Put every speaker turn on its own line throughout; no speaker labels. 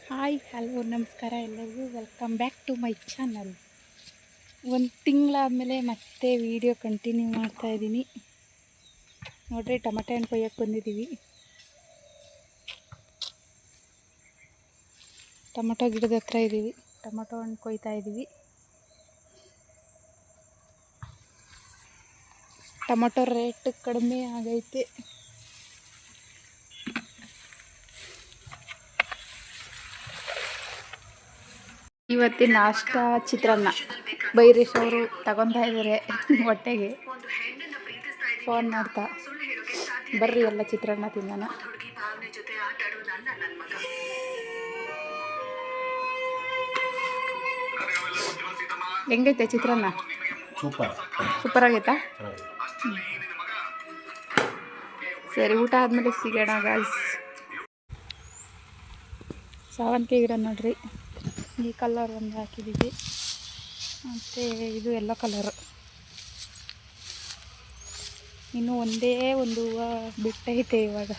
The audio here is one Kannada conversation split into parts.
ಹಾಯ್ ಹಲೋ ನಮಸ್ಕಾರ ಎಲ್ಲರಿಗೂ welcome back to my channel. ಒಂದು ತಿಂಗಳಾದಮೇಲೆ ಮತ್ತೆ ವಿಡಿಯೋ ಕಂಟಿನ್ಯೂ ಮಾಡ್ತಾಯಿದ್ದೀನಿ. ನೋಡ್ರಿ, ಟೊಮೆಟೊ ಹಣ್ಣು ಕೊಯ್ಯಕ್ಕೆ ಬಂದಿದ್ದೀವಿ. ಟೊಮೆಟೊ ಗಿಡದ ಹತ್ರ ಇದ್ದೀವಿ. ಟೊಮೆಟೊ ಹಣ್ಣು ಕೊಯ್ತಾ ಇದ್ದೀವಿ. ಟೊಮೆಟೊ ರೇಟ್ ಕಡಿಮೆ ಆಗೈತೆ. ಇವತ್ತಿನ ನಾಷ್ಟ ಚಿತ್ರಾನ್ನ. ಬೈರೇಶ್ ಅವರು ತಗೊತಾ ಇದ್ದಾರೆ ಹೊಟ್ಟೆಗೆ. ಫೋನ್ ಮಾಡ್ತಾ ಬರ್ರಿ ಎಲ್ಲ ಚಿತ್ರಾನ್ನ ತಿನ್ನೋಣ. ಹೆಂಗೈತೆ ಚಿತ್ರಾನ್ನ? ಸೂಪರ್ ಆಗೈತಾ? ಸರಿ, ಊಟ ಆದಮೇಲೆ ಸಿಗೋಣ ಗಾಯ್ಸ್. ಸಾವಂತಿಗೆ ಗಿಡ ನೋಡ್ರಿ, ಈ ಕಲರ್ ಒಂದು ಹಾಕಿದ್ದೀವಿ, ಮತ್ತು ಇದು ಎಲ್ಲೋ ಕಲರು. ಇನ್ನು ಒಂದೇ ಒಂದು ಹೂವು ಬಿಟ್ಟೈತೆ ಇವಾಗ.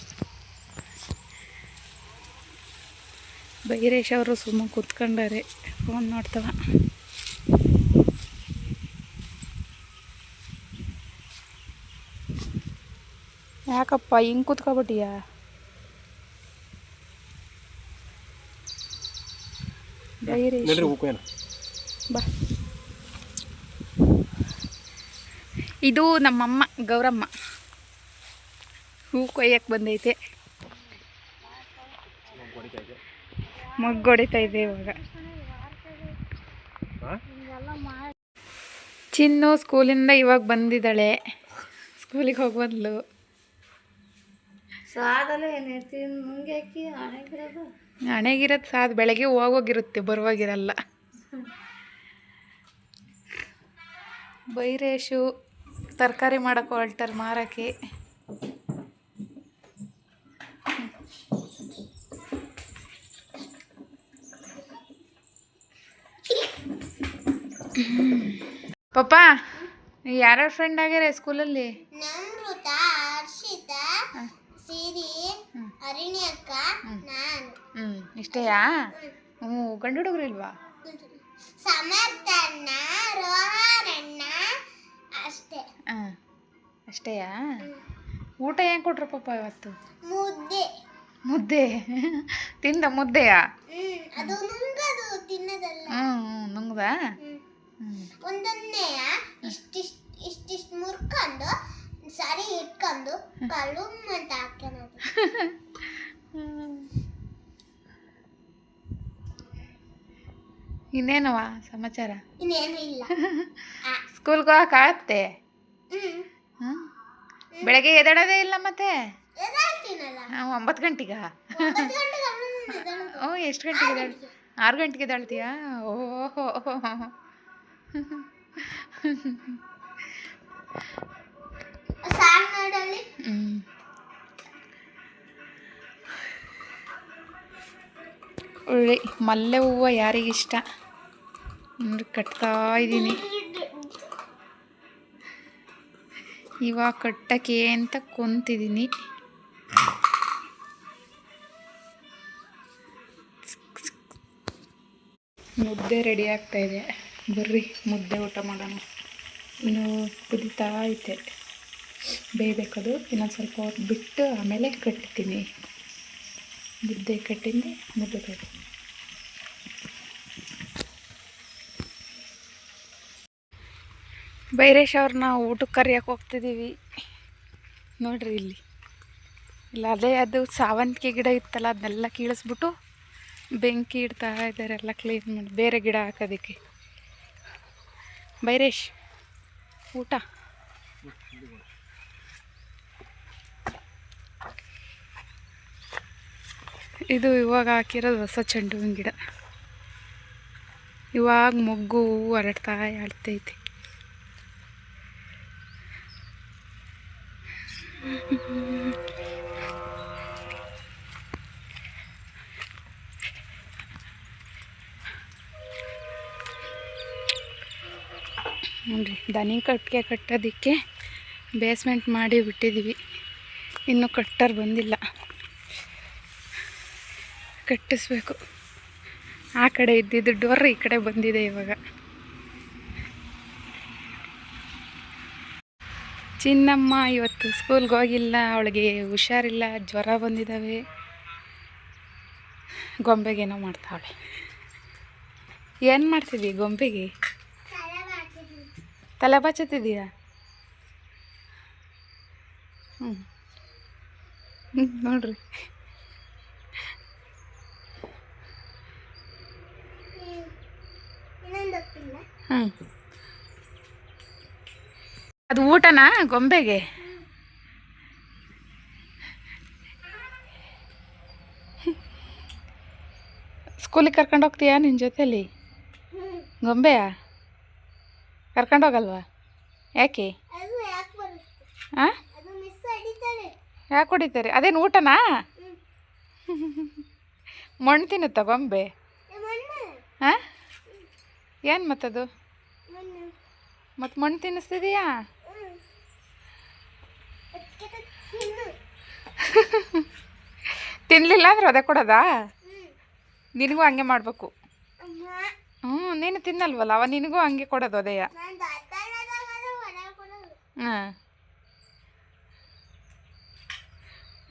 ಬೈರೇಶ್ ಅವರು ಸುಮ್ಮನೆ ಕೂತ್ಕೊಂಡಾರೆ, ಫೋನ್ ನೋಡ್ತಾವ. ಯಾಕಪ್ಪ ಹಿಂಗೆ ಕೂತ್ಕೊಬಿಟ್ಟಿಯಾ? ಬೈರೇಶ್ ಬಾ. ಇದು ನಮ್ಮಮ್ಮ ಗೌರಮ್ಮ ಹೂ ಕೊಯ್ಯಕ್ಕೆ ಬಂದೈತೆ. ಮೊಗ್ಗೊಡಿತಾ ಇದೆ ಇವಾಗ. ಚಿನ್ನು ಸ್ಕೂಲಿಂದ ಇವಾಗ ಬಂದಿದ್ದಾಳೆ. ಸ್ಕೂಲಿಗೆ ಹೋಗ್ಬಂದ್ಲು. ಹಣೆಗಿರೋದು ಸಾದು, ಬೆಳಗ್ಗೆ ಹೋಗೋಗಿರುತ್ತೆ, ಬರುವಾಗಿರಲ್ಲ. ಬೈರೇಶು ತರಕಾರಿ ಮಾಡೋಕ್ಕೆ ಹೊರಟಾರೆ ಮಾರೋಕ್ಕೆ. ಪಪ್ಪ, ಯಾರ್ಯಾರು ಫ್ರೆಂಡ್ ಆಗ್ಯಾರ ಸ್ಕೂಲಲ್ಲಿ? ಇಷ್ಟೇಯಾ? ಗಂಡು ಹುಡುಗರು ಇಲ್ವಾ? ಅಷ್ಟೇಯಾ? ಊಟ ಏನು ಕೊಟ್ರು ಪಪ್ಪ ಇವತ್ತು? ಮುದ್ದೆ ತಿಂದ? ಮುದ್ದೆಯಾ? ನುಂಗ್ದ?
ಇಷ್ಟಿಷ್ಟು ಮುರ್ಕೊಂಡು ಸರಿ ಇಟ್ಕೊಂಡು ಕಳು ಅಂತ ಹಾಕ್ಯನದು.
ಇನ್ನೇನವ ಸಮಾಚಾರ?
ಇನ್ನೇನು ಇಲ್ಲ.
ಸ್ಕೂಲ್ಗೆ ಹೋಗಕ್ಕಾಗತ್ತೆ? ಬೆಳಗ್ಗೆ ಎದ್ದೇಳೋದೇ ಇಲ್ಲ ಮತ್ತೆ? 9 ಗಂಟೆಗಾ? ಓ, ಎಷ್ಟು ಗಂಟೆಗೆ ಎದ್ದೇಳ? 6 ಗಂಟೆಗೆ ಎದ್ದೇಳ್ತೀಯಾ? ಓಹೋ. ಒಳ್ಳೆ ಮಲ್ಲೆ ಹೂವು ಯಾರಿಗಿಷ್ಟ ಅಂದ್ರೆ ಕಟ್ತಾ ಇದ್ದೀನಿ. ಇವಾಗ ಕಟ್ಟಕ್ಕೆ ಅಂತ ಕುಂತಿದ್ದೀನಿ. ಮುದ್ದೆ ರೆಡಿ ಆಗ್ತಾ ಇದೆ. ಬರ್ರಿ ಮುದ್ದೆ ಊಟ ಮಾಡೋಣ. ಇನ್ನು ಕುದೀತಾ ಐತೆ, ಬೇಯಬೇಕದು. ಇನ್ನೊಂದು ಸ್ವಲ್ಪ ಹೊತ್ತು ಬಿಟ್ಟು ಆಮೇಲೆ ಕಟ್ತೀನಿ. ಮುದ್ದೆ ಕಟ್ಟಿಂದೆ ಮುದ್ದೆ ಕಟ್ಟಿ. ಬೈರೇಶ್ ಅವ್ರನ್ನ ಊಟಕ್ಕೆ ಕರಿಯಕ್ಕೆ ಹೋಗ್ತಿದ್ದೀವಿ. ನೋಡ್ರಿ ಇಲ್ಲಿ ಅದೇ ಅದು ಸಾವಂತಿಗೆ ಗಿಡ ಇತ್ತಲ್ಲ, ಅದನ್ನೆಲ್ಲ ಕೀಳಿಸ್ಬಿಟ್ಟು ಬೆಂಕಿ ಇಡ್ತಾ ಇದ್ದಾರೆ, ಎಲ್ಲ ಕ್ಲೀನ್ ಮಾಡಿ ಬೇರೆ ಗಿಡ ಹಾಕೋದಕ್ಕೆ. ಬೈರೇಶ್, ಊಟ? ಇದು ಇವಾಗ ಹಾಕಿರೋದು ಹೊಸ ಚೆಂಡು ಹೂವಿನ ಗಿಡ. ಇವಾಗ ಮೊಗ್ಗು ಹೂವು ಅರಳ್ತೈತೆ. ನೋಡಿರಿ, ದನಿ ಕಟ್ಟಿಗೆ ಕಟ್ಟೋದಕ್ಕೆ ಬೇಸ್ಮೆಂಟ್ ಮಾಡಿ ಬಿಟ್ಟಿದ್ದೀವಿ. ಇನ್ನೂ ಕಟ್ಟರ್ ಬಂದಿಲ್ಲ, ಕಟ್ಟಿಸ್ಬೇಕು. ಆ ಕಡೆ ಇದ್ದಿದ್ದು ಡೋರ್ ಈ ಕಡೆ ಬಂದಿದೆ ಇವಾಗ. ಚಿನ್ನಮ್ಮ ಇವತ್ತು ಸ್ಕೂಲ್ಗೆ ಹೋಗಿಲ್ಲ, ಅವಳಿಗೆ ಹುಷಾರಿಲ್ಲ, ಜ್ವರ ಬಂದಿದ್ದಾವೆ. ಗೊಂಬೆಗೇನೋ ಮಾಡ್ತಾವಳೆ. ಏನು ಮಾಡ್ತಿದ್ದೀಯ ಗೊಂಬೆಗೆ? ತಲೆ ಬಾಚುತ್ತಿದ್ದೀಯಾ? ನೋಡ್ರಿ. ಅದು ಊಟನಾ ಗೊಂಬೆಗೆ? ಸ್ಕೂಲಿಗೆ ಕರ್ಕೊಂಡು ಹೋಗ್ತೀಯಾ ನಿನ್ನ ಜೊತೇಲಿ? ಗೊಂಬೆಯಾ? ಕರ್ಕೊಂಡು ಹೋಗಲ್ವಾ? ಯಾಕೆ? ಹಾಂ, ಯಾಕೆ ಹೊಡಿತಾರೆ? ಅದೇನು ಊಟನಾ? ಮಣ್ಣು ತಿನ್ನುತ್ತಾ ಗೊಂಬೆ? ಹಾಂ, ಏನು ಮತ್ತದು? ಮತ್ತು ಮಣ್ಣು ತಿನ್ನಿಸ್ತಿದೀಯಾ? ತಿನ್ನಲಿಲ್ಲ ಅಂದ್ರೆ ಅದೇ ಕೊಡೋದಾ? ನಿನಗೂ ಹಂಗೆ ಮಾಡಬೇಕು. ನೀನು ತಿನ್ನಲ್ವಲ್ಲ, ಅವ ನಿನಗೂ ಹಂಗೆ ಕೊಡೋದು ಅದೇಯ. ಹಾಂ,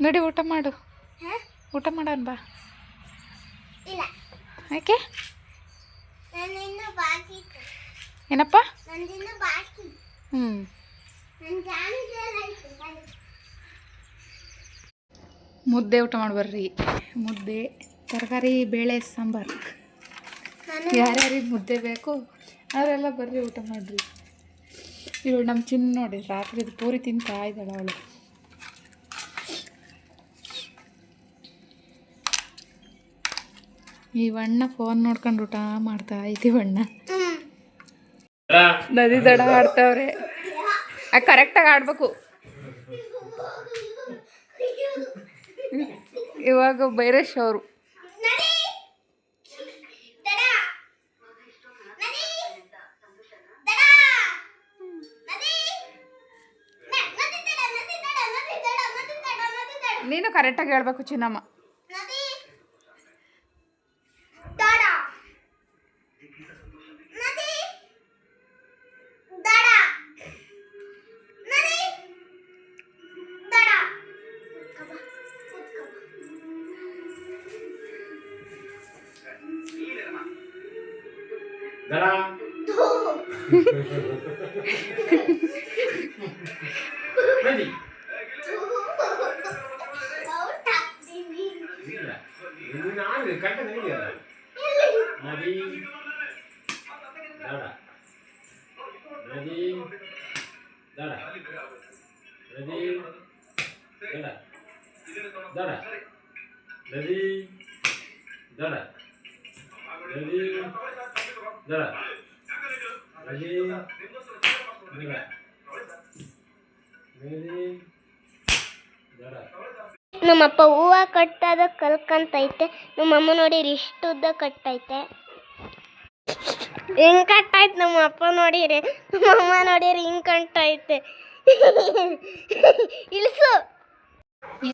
ನೋಡಿ ಊಟ ಮಾಡು. ಊಟ ಮಾಡೋಣ ಬಾ. ಯಾಕೆ? ಏನಪ್ಪ? ಮುದ್ದೆ ಊಟ ಮಾಡ್ಬರ್ರಿ. ಮುದ್ದೆ, ತರಕಾರಿ, ಬೇಳೆ ಸಾಂಬಾರು. ಯಾರ್ಯಾರಿಗೆ ಮುದ್ದೆ ಬೇಕು ಅವರೆಲ್ಲ ಬರ್ರಿ ಊಟ ಮಾಡಿರಿ. ಇವಳು ನಮ್ಮ ಚಿನ್ನ ನೋಡಿ ರಾತ್ರಿದು ಪೂರಿ ತಿಂತಾ ಇದ್ದಾಳೆ ಅವಳು. ಇವಣ್ಣ ಫೋನ್ ನೋಡ್ಕೊಂಡು ಊಟ ಮಾಡ್ತಾ ಇದ್ದೀವಣ್ಣ. ನದಿ ದಡ ಆಡ್ತಾವ್ರೆ. ಕರೆಕ್ಟಾಗಿ ಆಡಬೇಕು. ಇವಾಗ ಬೈರೇಶ್ ಅವರು ನೀನು ಕರೆಕ್ಟಾಗಿ ಹೇಳ್ಬೇಕು ಚಿನ್ನಮ್ಮ.
ನಮ್ಮಪ್ಪ ಹೂವು ಕಟ್ಟೋದ ಕಲ್ಕಂತೈತೆ. ನಮ್ಮಮ್ಮ ನೋಡಿರಿ ಇಷ್ಟು ಉದ್ದ ಕಟ್ಟೈತೆ. ಹಿಂಗೆ ಕಟ್ಟಾಯ್ತು. ನಮ್ಮ ಅಪ್ಪ ನೋಡಿರಿ, ನಮ್ಮಮ್ಮ ನೋಡಿರಿ ಹಿಂಗೆ ಕಟ್ಟೈತೆ. ಇಳಿಸು.